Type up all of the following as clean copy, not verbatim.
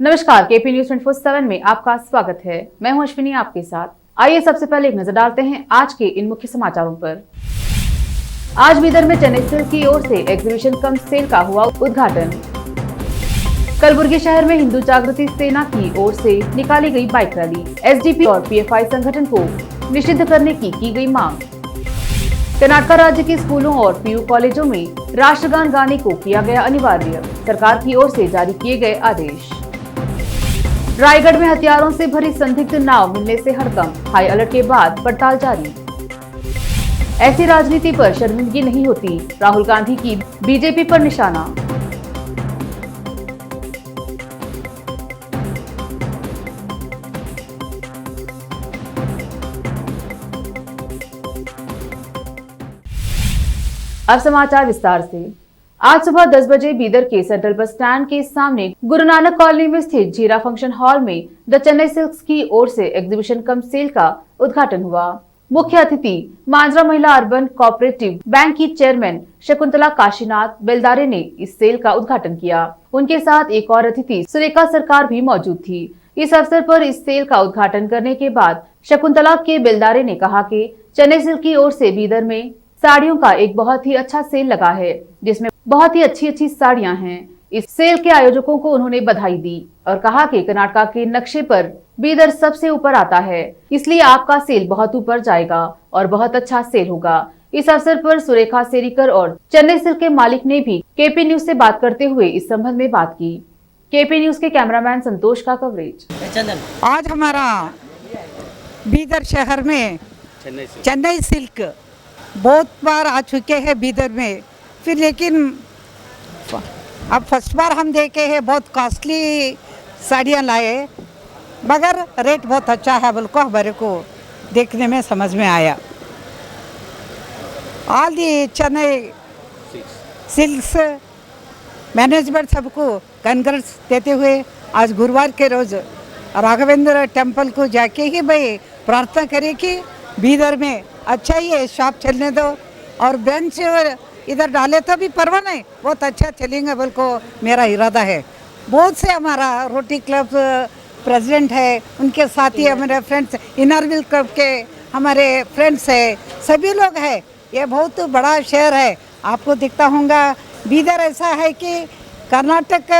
नमस्कार, KP news 24/7 में आपका स्वागत है। मैं हूं अश्विनी आपके साथ। आइए सबसे पहले एक नजर डालते हैं आज के इन मुख्य समाचारों पर। आज बीदर में चेन्नई सिल्क की ओर से एग्जीबिशन कम सेल का हुआ उद्घाटन। कलबुर्गी शहर में हिंदू जागृति सेना की ओर से निकाली गई बाइक रैली। एसडीपी और पीएफआई संगठन को निषिद्ध करने की गई मांग। कर्नाटक राज्य के स्कूलों और पीयू कॉलेजों में राष्ट्रगान गाने को किया गया अनिवार्य। सरकार की ओर से जारी किए गए आदेश। रायगढ़ में हथियारों से भरी संदिग्ध नाव मिलने से हड़कंप। हाई अलर्ट के बाद पड़ताल जारी। ऐसी राजनीति पर शर्मिंदगी नहीं होती, राहुल गांधी की बीजेपी पर निशाना। अब समाचार विस्तार से। आज सुबह 10 बजे बीदर के सेंट्रल बस स्टैंड के सामने गुरु नानक कॉलोनी में स्थित जीरा फंक्शन हॉल में द चेन्नई सिल्क्स की ओर से एग्जीबिशन कम सेल का उद्घाटन हुआ। मुख्य अतिथि मांजरा महिला अर्बन कोऑपरेटिव बैंक की चेयरमैन शकुंतला काशीनाथ बेलदारे ने इस सेल का उद्घाटन किया। उनके साथ एक और अतिथि सुरेखा सरकार भी मौजूद थी। इस अवसर पर इस सेल का उद्घाटन करने के बाद शकुंतला के बेलदारे ने कहा कि चेन्नई सिल्क की ओर से बीदर में साड़ियों का एक बहुत ही अच्छा सेल लगा है, जिसमें बहुत ही अच्छी साड़ियां हैं। इस सेल के आयोजकों को उन्होंने बधाई दी और कहा कि कर्नाटक के नक्शे पर बीदर सबसे ऊपर आता है, इसलिए आपका सेल बहुत ऊपर जाएगा और बहुत अच्छा सेल होगा। इस अवसर पर सुरेखा सेरीकर और चेन्नई सिल्क के मालिक ने भी केपी न्यूज से बात करते हुए इस संबंध में बात की। केपी न्यूज के कैमरामैन संतोष का कवरेज। आज हमारा बीदर शहर में चेन्नई सिल्क बहुत बार आ चुके हैं बीदर में, फिर लेकिन अब फर्स्ट बार हम देखे हैं बहुत कॉस्टली साड़ियाँ लाए, मगर रेट बहुत अच्छा है बोल को हमारे को देखने में समझ में आया। All the Chennai silks management सबको कंग्रेट्स देते हुए आज गुरुवार के रोज़ राघवेंद्र टेम्पल को जाके ही भाई प्रार्थना करें कि बीदर में अच्छा ये शॉप चलने दो और बेंच इधर डाले तो भी परवाह नहीं, बहुत अच्छा चलेंगे बोल को मेरा इरादा है। बहुत से हमारा रोटी क्लब प्रेसिडेंट है, उनके साथ ही हमारे फ्रेंड्स इनरविल क्लब के हमारे फ्रेंड्स है, सभी लोग हैं। ये बहुत बड़ा शहर है, आपको दिखता होगा। बीदर ऐसा है कि कर्नाटक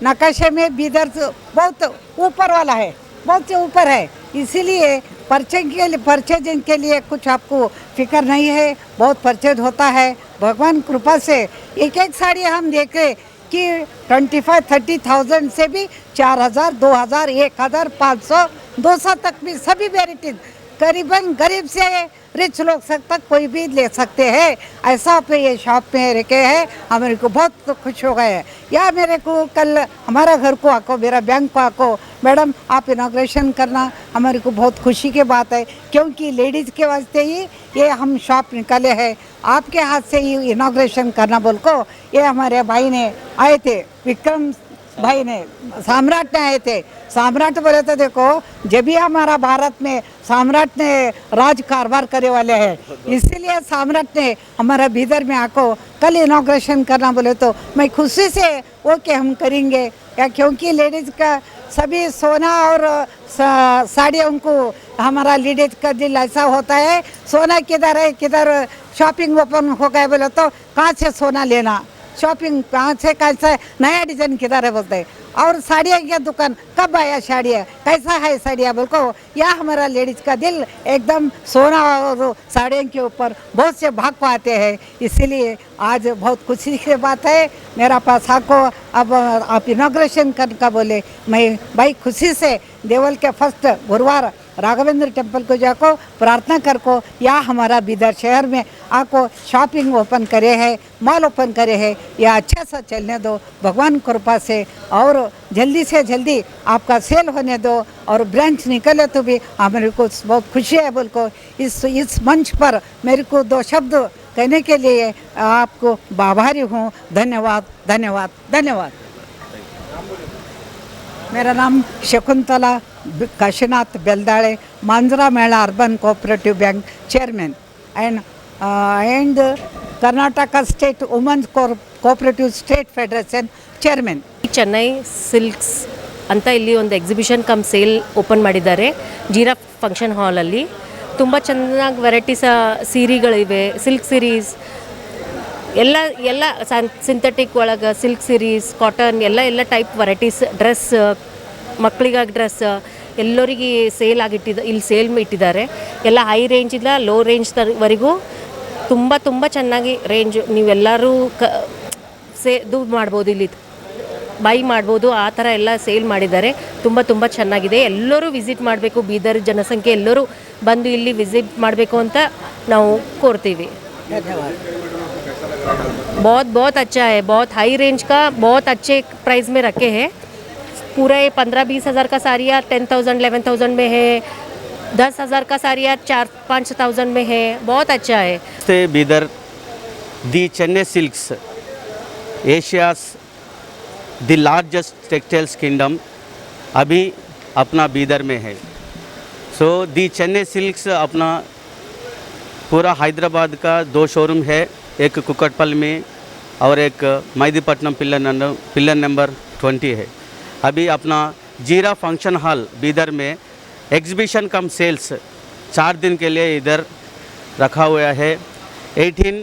नक्शे में बीदर बहुत ऊपर वाला है, बहुत से ऊपर है, इसीलिए परचेजिंग के लिए कुछ आपको फिक्र नहीं है, बहुत परचेज होता है। भगवान कृपा से एक एक साड़ी हम देखें कि 25-30,000 से भी 4,000, 2,000, 1,000, 500, 200 तक भी सभी वेराइटीज करीबन गरीब से रिच लोग तक कोई भी ले सकते हैं। ऐसा पे ये शॉप में रखे हैं, हमारे को बहुत खुश हो गए हैं। या मेरे को कल हमारा घर को आको, मेरा बैंक को आको, मैडम आप इनाग्रेशन करना, हमारे को बहुत खुशी की बात है, क्योंकि लेडीज़ के वास्ते ही ये हम शॉप निकाले हैं। आपके हाथ से ही इनाग्रेशन करना बोल को ये हमारे भाई ने आए थे, विक्रम भाई ने, सम्राट ने आए थे। सम्राट बोले तो देखो जब भी हमारा भारत में सम्राट ने राज कारभार करे वाले हैं, इसीलिए सम्राट ने हमारा बीदर में आको कल इनाग्रेशन करना बोले तो मैं खुशी से ओके हम करेंगे। या क्योंकि लेडीज़ का सभी सोना और साड़ियों को हमारा लेडीज का दिल ऐसा होता है, सोना किधर है, किधर शॉपिंग ओपन हो गए बोले तो कहाँ से सोना लेना, शॉपिंग कहाँ से कैसा नया डिज़ाइन किधर है बोलते हैं। और साड़ियाँ की दुकान कब आया साड़ियाँ, कैसा है साड़ियाँ बोल को, या हमारा लेडीज़ का दिल एकदम सोना और साड़ियों के ऊपर बहुत से भाग पाते हैं। इसीलिए आज बहुत खुशी की बात है, मेरा पास आको अब आप इनाग्रेशन कर का बोले, मैं भाई खुशी से देवल के फर्स्ट गुरुवार राघवेंद्र टेम्पल को जाको प्रार्थना कर को या हमारा बीदर शहर में आको शॉपिंग ओपन करे है, मॉल ओपन करे है, या अच्छा सा चलने दो भगवान कृपा से, और जल्दी से जल्दी आपका सेल होने दो और ब्रांच निकले तो भी हमारे को बहुत खुशी है बोल को इस मंच पर मेरे को दो शब्द कहने के लिए आपको आभारी हूँ। धन्यवाद धन्यवाद धन्यवाद। मेरा नाम Shakuntala Kashinath Beldale, Manjra Mela urban cooperative bank chairman and Karnataka State Women's Cooperative State Federation Chairman. Chennai Silks ಅಂತ ಇಲ್ಲಿ ಒಂದು ಎಕ್ಸಿಬಿಷನ್ ಕಮ್ ಸೇಲ್ ಓಪನ್ ಮಾಡಿದ್ದಾರೆ ಜೀರಾ ಫಂಕ್ಷನ್ ಹಾಲಲ್ಲಿ. ತುಂಬ ಚೆನ್ನಾಗಿ ವೆರೈಟೀಸ್ ಸೀರೆಗಳಿವೆ, ಸಿಲ್ಕ್ ಸೀರೀಸ್ ಎಲ್ಲ ಎಲ್ಲ ಸಿಂಥೆಟಿಕ್ ಒಳಗೆ ಸಿಲ್ಕ್ ಸೀರೀಸ್, ಕಾಟನ್ ಎಲ್ಲ ಟೈಪ್ ವೆರೈಟೀಸ್, ಡ್ರೆಸ್, ಮಕ್ಕಳಿಗಾಗಿ ಡ್ರೆಸ್ ಎಲ್ಲರಿಗೆ ಸೇಲ್ ಇಲ್ಲಿ ಸೇಲ್ ಇಟ್ಟಿದ್ದಾರೆ. ಎಲ್ಲ ಹೈ ರೇಂಜಿಂದ ಲೋ ರೇಂಜ್ ವರೆಗೂ ತುಂಬ ಚೆನ್ನಾಗಿ ರೇಂಜ್ ನೀವೆಲ್ಲರೂ ಇದು ಮಾಡ್ಬೋದು, ಇಲ್ಲಿ ಬೈ ಮಾಡ್ಬೋದು, ಆ ಥರ ಎಲ್ಲ ಸೇಲ್ ಮಾಡಿದ್ದಾರೆ. ತುಂಬ ಚೆನ್ನಾಗಿದೆ. ಎಲ್ಲರೂ ವಿಸಿಟ್ ಮಾಡಬೇಕು, ಬೀದರ್ ಜನಸಂಖ್ಯೆ ಎಲ್ಲರೂ ಬಂದು ಇಲ್ಲಿ ವಿಸಿಟ್ ಮಾಡಬೇಕು ಅಂತ ನಾವು ಕೋರ್ತೀವಿ. बहुत अच्छा है, बहुत हाई रेंज का, बहुत अच्छे प्राइस में रखे हैं. पूरा 15-20 हज़ार का साड़ियाँ 10,000 11,000 में है, 10,000 का साड़ियाँ 4-5,000 में है. बहुत अच्छा है. Bidar the Chennai silks Asia's the largest textiles kingdom अभी अपना बीदर में है. सो दी चेन्नई सिल्क्स अपना पूरा हैदराबाद का 2 शोरूम है, एक कुकटपल में और एक मैदीपट्टनम पिल्लर नंबर 20 है. अभी अपना जीरा फंक्शन हॉल बीदर में एग्जीबिशन कम सेल्स 4 दिन के लिए इधर रखा हुआ है. 18,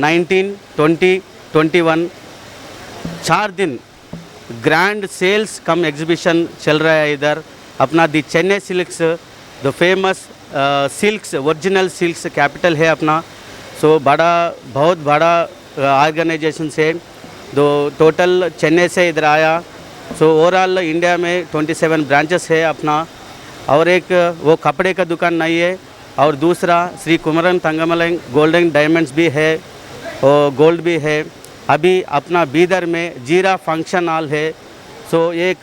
19, 20, 21 4 दिन ग्रैंड सेल्स कम एग्जीबिशन चल रहा है इधर. अपना the Chennai silks the famous silks original silks capital है अपना. सो बहुत बड़ा ऑर्गेनाइजेशन से दो टोटल चेन्नई से इधर आया. सो ओवरऑल इंडिया में 27 ब्रांचेस है अपना. और एक वो कपड़े का दुकान नहीं है, और दूसरा श्री कुमरन तंगमलंग गोल्डन डायमंड्स भी है और गोल्ड भी है. अभी अपना बीदर में जीरा फंक्शन हॉल है. सो एक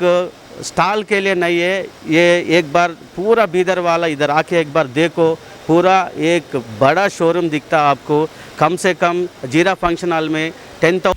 स्टॉल के लिए नहीं है, ये एक बार पूरा बीदर वाला इधर आके एक बार देखो, पूरा एक बड़ा शोरूम दिखता आपको. कम से कम जीरा फंक्शन हॉल में 10,000.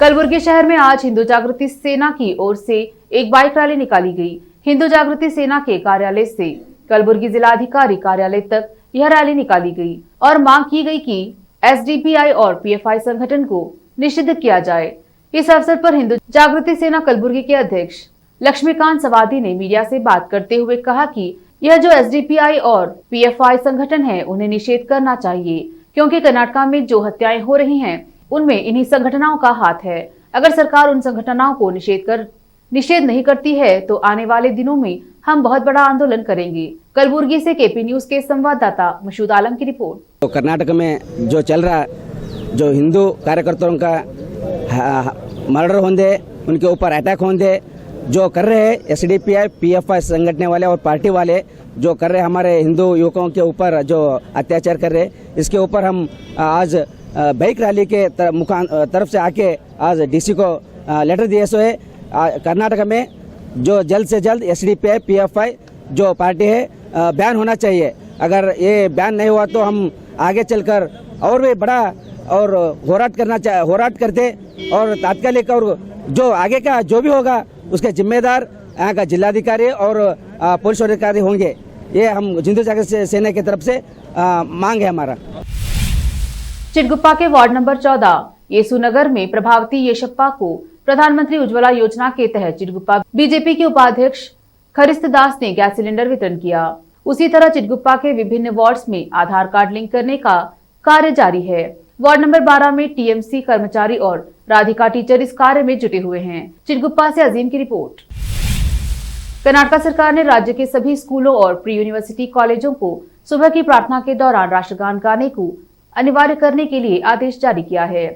कलबुर्गी शहर में आज हिंदू जागृति सेना की ओर से एक बाइक रैली निकाली गई. हिंदू जागृति सेना के कार्यालय से कलबुर्गी जिलाधिकारी कार्यालय तक यह रैली निकाली गई और मांग की गई कि एसडीपीआई और पीएफआई संगठन को निषिद्ध किया जाए. इस अवसर पर हिंदू जागृति सेना कलबुर्गी के अध्यक्ष लक्ष्मीकांत सवादी ने मीडिया से बात करते हुए कहा कि यह जो एसडीपीआई और पीएफआई संगठन है उन्हें निषेध करना चाहिए, क्योंकि कर्नाटक में जो हत्याएं हो रही हैं उनमें इन्हीं संगठनों का हाथ है. अगर सरकार उन संगठनों को निषेध नहीं करती है तो आने वाले दिनों में हम बहुत बड़ा आंदोलन करेंगे. कलबुर्गी से केपी न्यूज के संवाददाता मशूद आलम की रिपोर्ट. तो कर्नाटक में जो चल रहा, जो हिंदू कार्यकर्ताओं का मर्डर होंगे, उनके ऊपर अटैक होंगे, जो कर रहे हैं एसडीपीआई पीएफआई संगठन वाले और पार्टी वाले जो कर रहे हमारे हिंदू युवकों के ऊपर जो अत्याचार कर रहे, इसके ऊपर हम आज बाइक रैली के तरफ से आके आज डीसी को लेटर दिए. सो है कर्नाटक में जो जल्द से जल्द एसडीपीआई पीएफआई जो पार्टी है बैन होना चाहिए. अगर ये बैन नहीं हुआ तो हम आगे चलकर और भी बड़ा और होराट करते और तात्कालिक और जो आगे का जो भी होगा उसके जिम्मेदार यहाँ का जिलाधिकारी और पुलिस अधिकारी होंगे. ये हम हिंदू जागृति सेना की तरफ से मांग है हमारा. चिटगुप्पा के वार्ड नंबर 14 येसुनगर में प्रभावती येशप्पा को प्रधानमंत्री उज्ज्वला योजना के तहत चिटगुप्पा बीजेपी के उपाध्यक्ष खरिस्त दास ने गैस सिलेंडर वितरण किया. उसी तरह चिटगुप्पा के विभिन्न वार्ड्स में आधार कार्ड लिंक करने का कार्य जारी है. वार्ड नंबर 12 में टीएमसी कर्मचारी और राधिका टीचर इस कार्य में जुटे हुए हैं. चिटगुप्पा से अजीम की रिपोर्ट. कर्नाटक सरकार ने राज्य के सभी स्कूलों और प्री यूनिवर्सिटी कॉलेजों को सुबह की प्रार्थना के दौरान राष्ट्रगान गाने को अनिवार्य करने के लिए आदेश जारी किया है.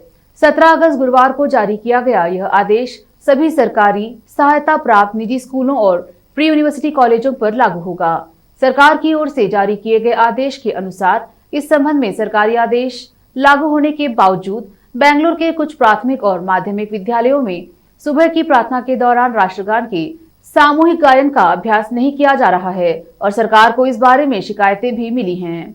17 अगस्त गुरुवार को जारी किया गया यह आदेश सभी सरकारी सहायता प्राप्त निजी स्कूलों और प्री यूनिवर्सिटी कॉलेजों पर लागू होगा. सरकार की ओर से जारी किए गए आदेश के अनुसार इस संबंध में सरकारी आदेश लागू होने के बावजूद बेंगलुरु के कुछ प्राथमिक और माध्यमिक विद्यालयों में सुबह की प्रार्थना के दौरान राष्ट्रगान के सामूहिक गायन का अभ्यास नहीं किया जा रहा है और सरकार को इस बारे में शिकायतें भी मिली हैं.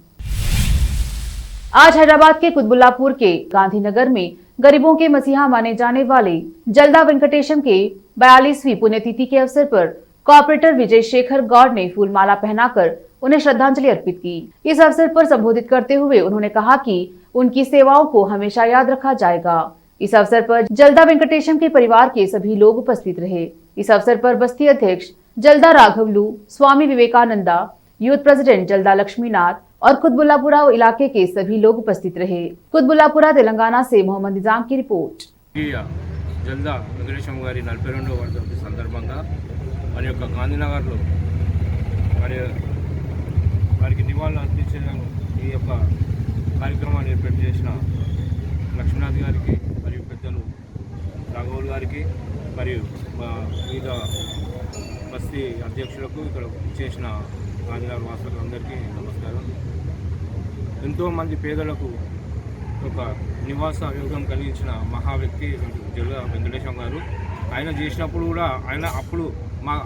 आज हैदराबाद के कुतबुल्लापुर के गांधीनगर में गरीबों के मसीहा माने जाने वाले जल्दा वेंकटेशम के 42वीं पुण्यतिथि के अवसर पर कॉर्पोरेटर विजय शेखर गौड़ ने फूलमाला पहनाकर उन्हें श्रद्धांजलि अर्पित की. इस अवसर पर संबोधित करते हुए उन्होंने कहा कि उनकी सेवाओं को हमेशा याद रखा जाएगा. इस अवसर पर जल्दा वेंकटेशम के परिवार के सभी लोग उपस्थित रहे. इस अवसर पर बस्ती अध्यक्ष जलदा राघवलू, स्वामी विवेकानंदा, यूथ प्रेसिडेंट जलदा लक्ष्मीनाथ और कुतबुल्लापुरा इलाके के सभी लोग उपस्थित रहे। कुतबुल्लापुरा तेलंगाना से मोहम्मद निजाम की रिपोर्ट। జల్దా వెంకటేశం గారి 42వ వర్ధంతి సందర్భంగా మరి యొక్క గాంధీనగర్లో మరి వారికి నివాళులు అర్పించడం ఈ యొక్క కార్యక్రమాన్ని ఏర్పాటు చేసిన లక్ష్మీనాథ్ గారికి మరియు పెద్దలు రాఘవులు గారికి మరియు మా వివిధ బస్తీ అధ్యక్షులకు ఇక్కడ చేసిన గాంధీనగర్ వాసులందరికీ నమస్కారం. ఎంతోమంది పేదలకు ఒక నివాస యోగం కలిగించిన మహా వ్యక్తి జల్దా వెంకటేశం గారు. ఆయన చేసినప్పుడు కూడా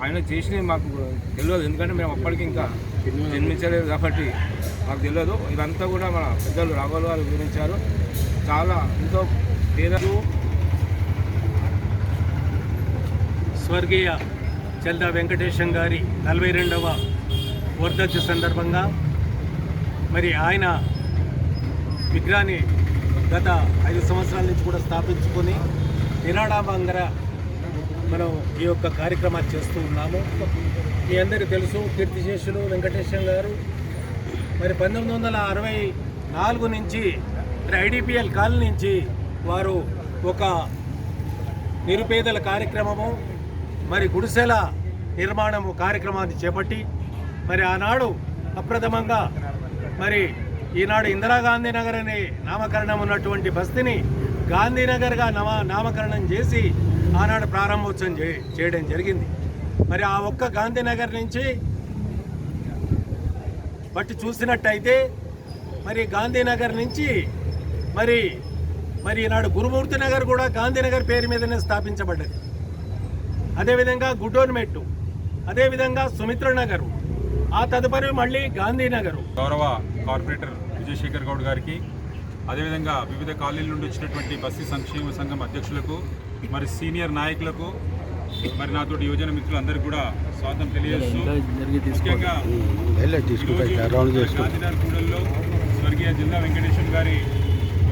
ఆయన చేసినవి మాకు తెలియదు, ఎందుకంటే మేము అప్పటికి ఇంకా జన్మించలేదు కాబట్టి మాకు తెలియదు. ఇదంతా కూడా మన పెద్దలు రాఘవులు గారు వివరించారు. చాలా ఎంతో పేదలు స్వర్గీయ జల్దా వెంకటేశం గారి 42వ వర్ధంతి సందర్భంగా మరి ఆయన విగ్రహాన్ని గత 5 సంవత్సరాల నుంచి కూడా స్థాపించుకొని నిరాడంబరంగా మనం ఈ యొక్క కార్యక్రమాలు చేస్తూ ఉన్నాము. మీ అందరికీ తెలుసు, కీర్తిశేషులు వెంకటేశం గారు మరి 1964 నుంచి ఐడిపిఎల్ కాలనీ నుంచి వారు ఒక నిరుపేదల కార్యక్రమము మరి గుడిసెల నిర్మాణము కార్యక్రమాన్ని చేపట్టి మరి ఆనాడు అప్రథమంగా మరి ఈనాడు ఇందిరాగాంధీ నగర్ అనే నామకరణం ఉన్నటువంటి బస్తీని గాంధీనగర్గా నామకరణం చేసి ఆనాడు ప్రారంభోత్సవం చేయడం జరిగింది. మరి ఆ ఒక్క గాంధీనగర్ నుంచి బట్టి చూసినట్టయితే మరి గాంధీనగర్ నుంచి మరి ఈనాడు గురుమూర్తి నగర్ కూడా గాంధీనగర్ పేరు మీదనే స్థాపించబడ్డది. అదేవిధంగా గుడ్డోన్మెట్టు, అదేవిధంగా సుమిత్ర నగరు, ఆ తదుపరి మళ్ళీ గాంధీనగరు. గౌరవ కార్పొరేటర్ విజయశేఖర్ గౌడ్ గారికి, అదేవిధంగా వివిధ కాలనీల నుండి వచ్చినటువంటి బస్తీ సంక్షేమ సంఘం అధ్యక్షులకు, మరి సీనియర్ నాయకులకు, మరి నాతోటి యువజన మిత్రులందరికీ కూడా స్వాగతం తెలియజేస్తూ, ముఖ్యంగా గాంధీనగర్ కూడల్లో స్వర్గీయ జల్దా వెంకటేశం గారి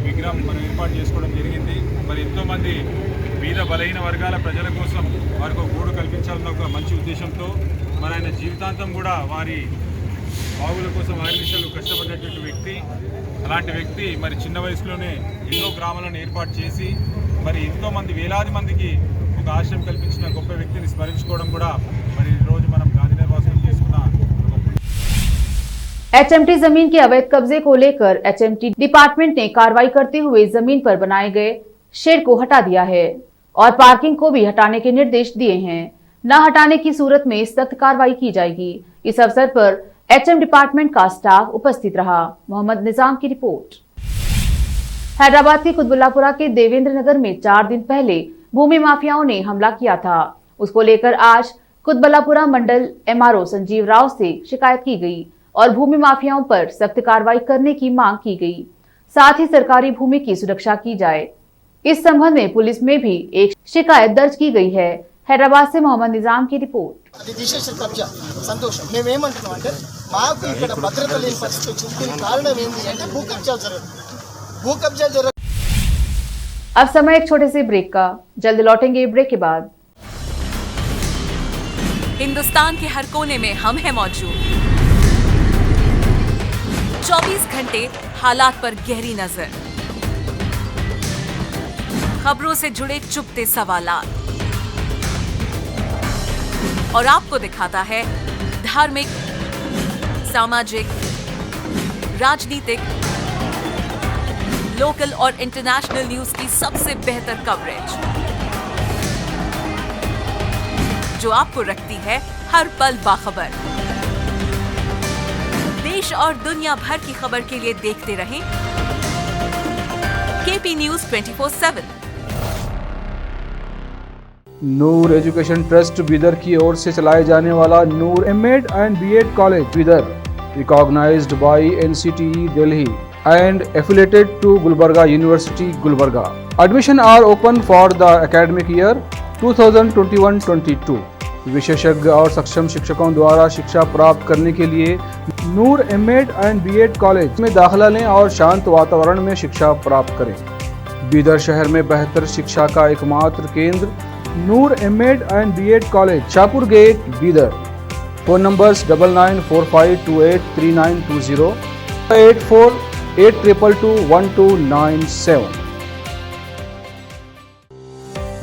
విగ్రహం మనం ఏర్పాటు చేసుకోవడం జరిగింది. మరి ఎంతోమంది బీద బలహీన వర్గాల ప్రజల కోసం వారికి ఒక గూడు కల్పించాలన్న ఒక మంచి ఉద్దేశంతో మరి ఆయన జీవితాంతం కూడా వారి బాగుల కోసం ఆర్నిషలు కష్టపడేటువంటి వ్యక్తి. అలాంటి వ్యక్తి మరి చిన్న వయసులోనే ఎన్నో గ్రామాలను ఏర్పాటు చేసి మరి ఎంతోమంది వేలాది మందికి ఒక ఆశ్రయం కల్పించిన గొప్ప వ్యక్తిని స్మరించుకోవడం కూడా మరి ఈరోజు మనం గాంధీనగర్ వాసులు చేసుకున్న एचएमटी जमीन के अवैध कब्जे को लेकर एचएमटी डिपार्टमेंट ने कार्रवाई करते हुए जमीन पर बनाए गए शेड को हटा दिया है और पार्किंग को भी हटाने के निर्देश दिए हैं। न हटाने की सूरत में सख्त कार्रवाई की जाएगी। इस अवसर पर एचएम डिपार्टमेंट का स्टाफ उपस्थित रहा। मोहम्मद निजाम की रिपोर्ट। हैदराबाद के कुतबुल्लापुरा के देवेंद्र नगर में 4 दिन पहले भूमि माफियाओं ने हमला किया था। उसको लेकर आज कुतबुल्लापुरा मंडल एमआरओ संजीव राव से शिकायत की गई और भूमि माफियाओं पर सख्त कार्रवाई करने की मांग की गई। साथ ही सरकारी भूमि की सुरक्षा की जाए। इस संबंध में पुलिस में भी एक शिकायत दर्ज की गई है। हैदराबाद से मोहम्मद निजाम की रिपोर्ट। అది తీసేసిన కబ్జా సంతోషం. మేమేమంటున్నాం అంటే మాకు ఇక్కడ భద్రత లేని పరిస్థితి వచ్చింది. దీనికి కారణం ఏంటి అంటే భూ కబ్జాలు జరగదు. अब समय एक छोटे से ब्रेक का, जल्द लौटेंगे ब्रेक के बाद। हिंदुस्तान के हर कोने में हम हैं मौजूद। 24 घंटे हालात पर गहरी नजर, खबरों से जुड़े चुपते सवालात और आपको दिखाता है धार्मिक, सामाजिक, राजनीतिक, लोकल और इंटरनेशनल न्यूज की सबसे बेहतर कवरेज जो आपको रखती है हर पल बाखबर। देश और दुनिया भर की खबर के लिए देखते रहें KP news 24/7। Noor education trust Bidar की ओर से चलाए जाने वाला Noor MEd and BEd college Bidar, recognised by NCTE Delhi and affiliated to Gulbarga University, Gulbarga. Admission are open for the academic year 2021-22. विशेषज्ञ और सक्षम शिक्षकों द्वारा शिक्षा प्राप्त करने के लिए नूर एमएड एंड बीएड कॉलेज में दाखिला लें और शांत वातावरण में शिक्षा प्राप्त करें। बीदर शहर में बेहतर शिक्षा का एकमात्र केंद्र Noor MEd and BEd college, Shahpur gate, Bidar. Phone numbers 9945283920, 8482221297।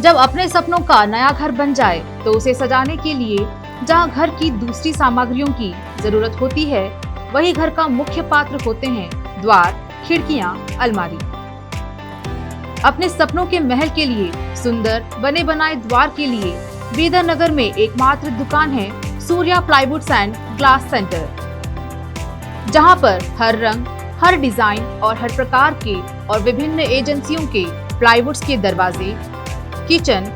जब अपने सपनों का नया घर बन जाए तो उसे सजाने के लिए जहां घर की दूसरी सामग्रियों की जरूरत होती है, वही घर का मुख्य पात्र होते हैं द्वार, खिड़कियां, अलमारी। अपने सपनों के महल के लिए सुंदर बने बनाए द्वार के लिए बीदर नगर में एकमात्र दुकान है Surya plywoods and glass centre, जहां पर हर रंग, हर डिजाइन और हर प्रकार के और विभिन्न एजेंसियों के प्लाईवुड्स के दरवाजे, किचन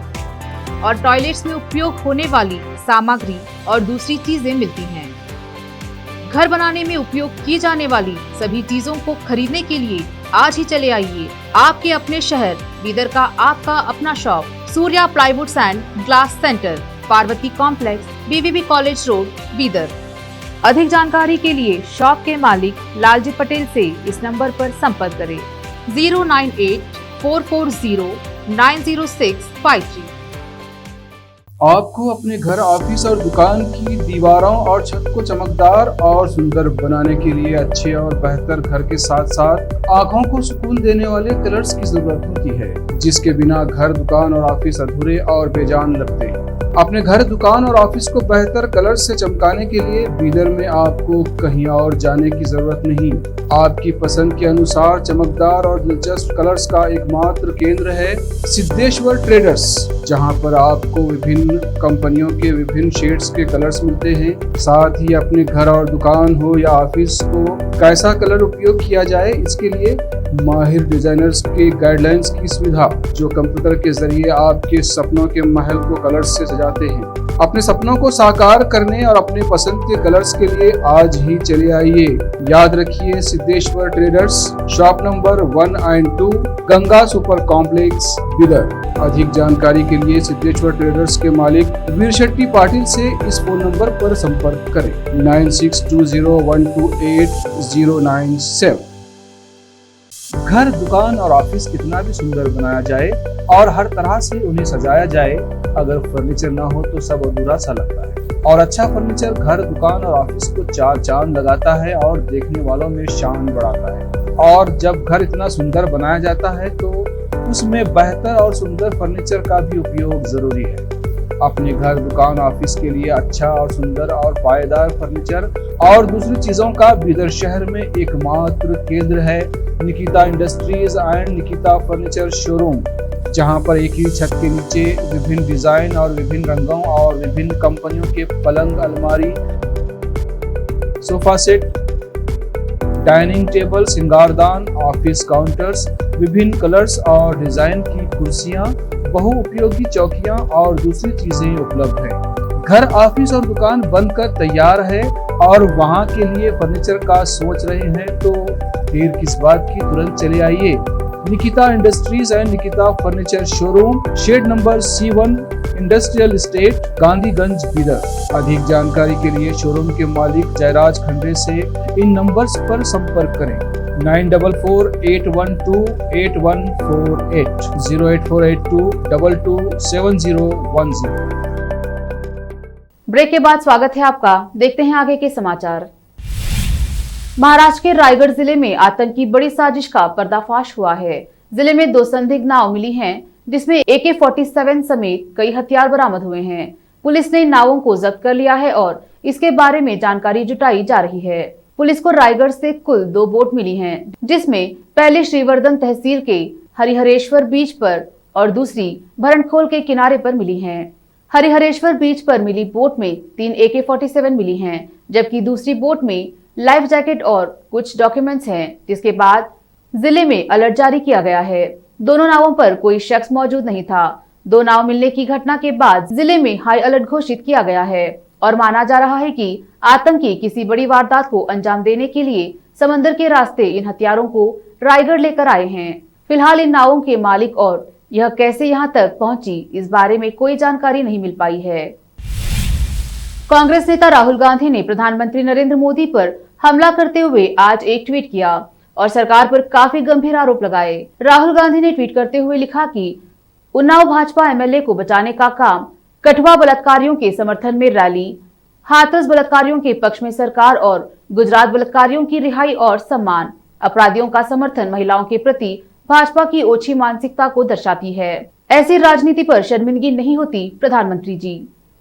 और टॉयलेट्स में उपयोग होने वाली सामग्री और दूसरी चीजें मिलती हैं। घर बनाने में उपयोग की जाने वाली सभी चीजों को खरीदने के लिए आज ही चले आइए आपके अपने शहर बीदर का आपका अपना shop Surya plywoods and glass centre, Parvati complex, BVB college road, Bidar. अधिक जानकारी के लिए शॉप के मालिक लालजी पटेल से इस नंबर पर संपर्क करें 09844090653। आपको अपने घर, ऑफिस और दुकान की दीवारों और छत को चमकदार और सुंदर बनाने के लिए अच्छे और बेहतर घर के साथ साथ आंखों को सुकून देने वाले कलर्स की जरूरत होती है, जिसके बिना घर, दुकान और ऑफिस अधूरे और बेजान लगते हैं। अपने घर, दुकान और ऑफिस को बेहतर कलर्स से चमकाने के लिए बीदर में आपको कहीं और जाने की जरूरत नहीं। आपकी पसंद के अनुसार चमकदार और दिलचस्प कलर्स का एकमात्र केंद्र है सिद्धेश्वर ट्रेडर्स, जहां पर आपको विभिन्न कंपनियों के विभिन्न शेड्स के कलर्स मिलते हैं। साथ ही अपने घर और दुकान हो या ऑफिस को कैसा कलर उपयोग किया जाए, इसके लिए माहिर डिजाइनर्स के गाइडलाइंस की सुविधा, जो कंप्यूटर के जरिए आपके सपनों के महल को कलर्स से सजाते हैं। अपने सपनों को साकार करने और अपने पसंद के कलर्स के लिए आज ही चले आइए। याद रखिए, Siddheshwar traders, shop number 1 and 2, Ganga super complex, Bidar. अधिक जानकारी के लिए सिद्धेश्वर ट्रेडर्स के मालिक वीर शेट्टी पाटिल से इस फोन नंबर पर संपर्क करें 9620128097। घर, दुकान और ऑफिस कितना भी सुंदर बनाया जाए और हर तरह से उन्हें सजाया जाए, अगर फर्नीचर ना हो तो सब अधूरा सा लगता है। और अच्छा फर्नीचर घर, दुकान और ऑफिस को चार चांद लगाता है और देखने वालों में शान बढ़ाता है। और जब घर इतना सुंदर बनाया जाता है तो उसमें बेहतर और सुंदर फर्नीचर का भी उपयोग जरूरी है। अपने घर, दुकान, ऑफिस के लिए अच्छा और सुंदर और पायदार फर्नीचर और दूसरी चीजों का बीदर शहर में एकमात्र केंद्र है Nikita industries and Nikita furniture showroom, जहां पर एक ही छत के नीचे विभिन्न डिजाइन और विभिन्न रंगों और विभिन्न कंपनियों के पलंग, अलमारी, सोफा सेट, डाइनिंग टेबल, सिंगारदान, ऑफिस काउंटर्स, विभिन्न कलर्स और डिजाइन की कुर्सियां, बहुउपयोगी चौकियां और दूसरी चीजें उपलब्ध हैं। घर, ऑफिस और दुकान बनकर तैयार है और वहां के लिए फर्नीचर का सोच रहे हैं तो देर किस बात की, तुरंत चले आइए। Nikita industries and Nikita furniture showroom, shed number C1, industrial estate, Gandhiganj, Bidar. अधिक जानकारी के लिए शोरूम के मालिक जयराज खंडे से इन नंबर्स पर संपर्क करें 9448128148, 08482227010। ब्रेक के बाद स्वागत है आपका। देखते हैं आगे के समाचार। महाराष्ट्र के रायगढ़ जिले में आतंकी बड़ी साजिश का पर्दाफाश हुआ है। जिले में 2 संदिग्ध नाव मिली हैं, जिसमें AK-47 समेत कई हथियार बरामद हुए हैं। पुलिस ने नावों को जब्त कर लिया है और इसके बारे में जानकारी जुटाई जा रही है। पुलिस को रायगढ़ से कुल 2 बोट मिली हैं, जिसमें पहली श्रीवर्धन तहसील के हरिहरेश्वर बीच पर और दूसरी भरणखोल के किनारे पर मिली हैं। हरिहरेश्वर बीच पर मिली बोट में 3 AK-47 मिली हैं, जबकि दूसरी बोट में लाइफ जैकेट और कुछ डॉक्यूमेंट्स हैं, जिसके बाद जिले में अलर्ट जारी किया गया है। दोनों नावों पर कोई शख्स मौजूद नहीं था। 2 नाव मिलने की घटना के बाद जिले में हाई अलर्ट घोषित किया गया है और माना जा रहा है कि आतंकी किसी बड़ी वारदात को अंजाम देने के लिए समंदर के रास्ते इन हथियारों को रायगढ़ लेकर आए हैं। फिलहाल इन नावों के मालिक और यह कैसे यहां तक पहुंची, इस बारे में कोई जानकारी नहीं मिल पाई है। कांग्रेस नेता राहुल गांधी ने प्रधानमंत्री नरेंद्र मोदी पर हमला करते हुए आज एक ट्वीट किया और सरकार पर काफी गंभीर आरोप लगाए। राहुल गांधी ने ट्वीट करते हुए लिखा कि उन्नाव भाजपा एमएलए को बचाने का काम, कठुआ बलात्कारियों के समर्थन में रैली, हाथरस बलात्कारियों के पक्ष में सरकार और गुजरात बलात्कारियों की रिहाई और सम्मान, अपराधियों का समर्थन महिलाओं के प्रति भाजपा की ओछी मानसिकता को दर्शाती है। ऐसी राजनीति पर शर्मिंदगी नहीं होती प्रधानमंत्री जी।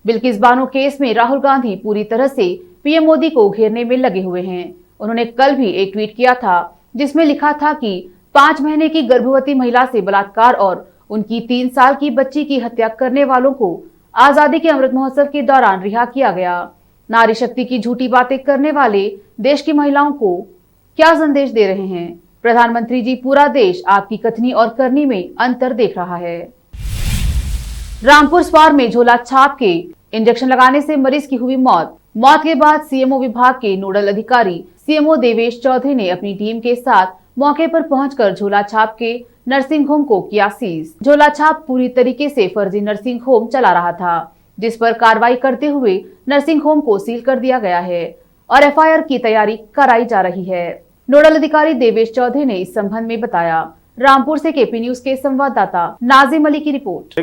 बिल्किस बानो केस में राहुल गांधी पूरी तरह से पीएम मोदी को घेरने में लगे हुए हैं। उन्होंने कल भी एक ट्वीट किया था जिसमें लिखा था कि 5 महीने की गर्भवती महिला से बलात्कार और उनकी 3 साल की बच्ची की हत्या करने वालों को आजादी के अमृत महोत्सव के दौरान रिहा किया गया। नारी शक्ति की झूठी बातें करने वाले देश की महिलाओं को क्या संदेश दे रहे हैं? प्रधानमंत्री जी, पूरा देश आपकी कथनी और करनी में अंतर देख रहा है। रामपुर स्वार में झोला छाप के इंजेक्शन लगाने से मरीज की हुई मौत। मौत के बाद सीएमओ विभाग के नोडल अधिकारी सीएमओ देवेश चौधरी ने अपनी टीम के साथ मौके पर पहुंचकर झोला छाप के नर्सिंग होम को किया सीज। झोला छाप पूरी तरीके से फर्जी नर्सिंग होम चला रहा था, जिस पर कार्रवाई करते हुए नर्सिंग होम को सील कर दिया गया है और एफआईआर की तैयारी कराई जा रही है। नोडल अधिकारी देवेश चौधरी ने इस संबंध में बताया। रामपुर से केपी न्यूज के संवाददाता नाजिम अली की रिपोर्ट।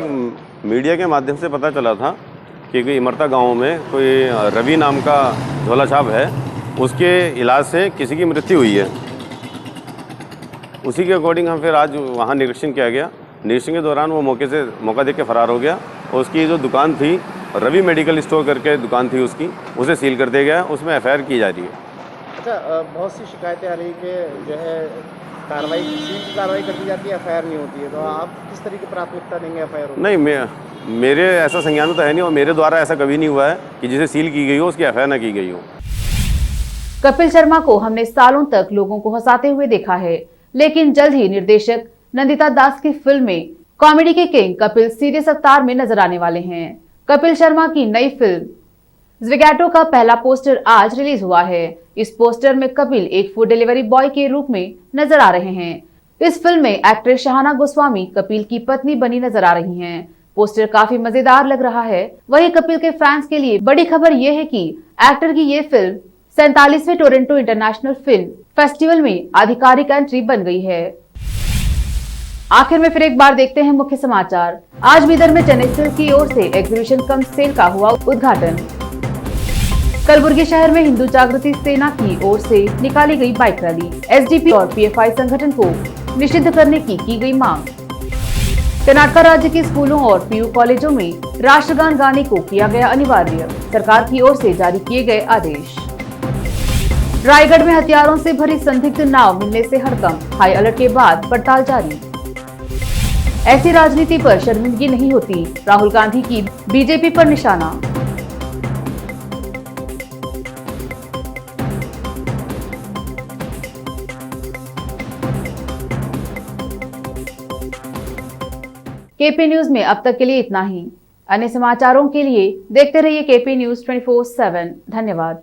मीडिया के माध्यम से पता चला था कि इमरता गांव में कोई रवि नाम का झोला छाप है, उसके इलाज से किसी की मृत्यु हुई है। उसी के अकॉर्डिंग हम फिर आज वहां निरीक्षण किया गया। निरीक्षण के दौरान वो मौका देख के फरार हो गया और उसकी जो दुकान थी, रवि मेडिकल स्टोर करके दुकान थी उसकी, उसे सील कर दिया गया। उसमें एफआईआर की जा रही है। अच्छा, बहुत सी शिकायतें आ रही कि जो है कार्रवाई कर दी जाती है, एफआईआर नहीं होती है, तो आप किस तरीके की प्राथमिकता देंगे एफआईआर? नहीं, मेरे ऐसा संज्ञान तो है नहीं और मेरे द्वारा ऐसा कभी नहीं हुआ है कि जिसे सील की गई हो उसकी एफआईआर न की गई हो। कपिल शर्मा को हमने सालों तक लोगों को हंसाते हुए देखा है, लेकिन जल्द ही निर्देशक नंदिता दास की फिल्म में कॉमेडी के किंग कपिल सीरियस अवतार में नजर आने वाले हैं। कपिल शर्मा की नई फिल्म ज़्विगैटो का पहला पोस्टर आज रिलीज हुआ है। इस पोस्टर में कपिल एक फूड डिलीवरी बॉय के रूप में नजर आ रहे हैं। इस फिल्म में एक्ट्रेस शाहाना गोस्वामी कपिल की पत्नी बनी नजर आ रही हैं। पोस्टर काफी मजेदार लग रहा है। वहीं कपिल के फैंस के लिए बड़ी खबर यह है कि एक्टर की ये फिल्म 47वें टोरंटो इंटरनेशनल फिल्म फेस्टिवल में आधिकारिक एंट्री बन गई है। आखिर में फिर एक बार देखते हैं मुख्य समाचार। आज बीदर में चेन्नई सिल्क की ओर से एग्जीबिशन कम सेल का हुआ उद्घाटन। कलबुर्गी शहर में हिंदू जागृति सेना की ओर से निकाली गई बाइक रैली। एसडीपी और पीएफआई संगठन को निषिद्ध करने की गई मांग। कर्नाटक राज्य के स्कूलों और पीयू कॉलेजों में राष्ट्रगान गाने को किया गया अनिवार्य। सरकार की ओर से जारी किए गए आदेश। रायगढ़ में हथियारों से भरी संदिग्ध नाव मिलने से हड़कंप। हाई अलर्ट के बाद पड़ताल जारी। ऐसी राजनीति पर शर्मिंदगी नहीं होती, राहुल गांधी की बीजेपी पर निशाना। केपी न्यूज में अब तक के लिए इतना ही। अन्य समाचारों के लिए देखते रहिए केपी न्यूज 24/7। धन्यवाद।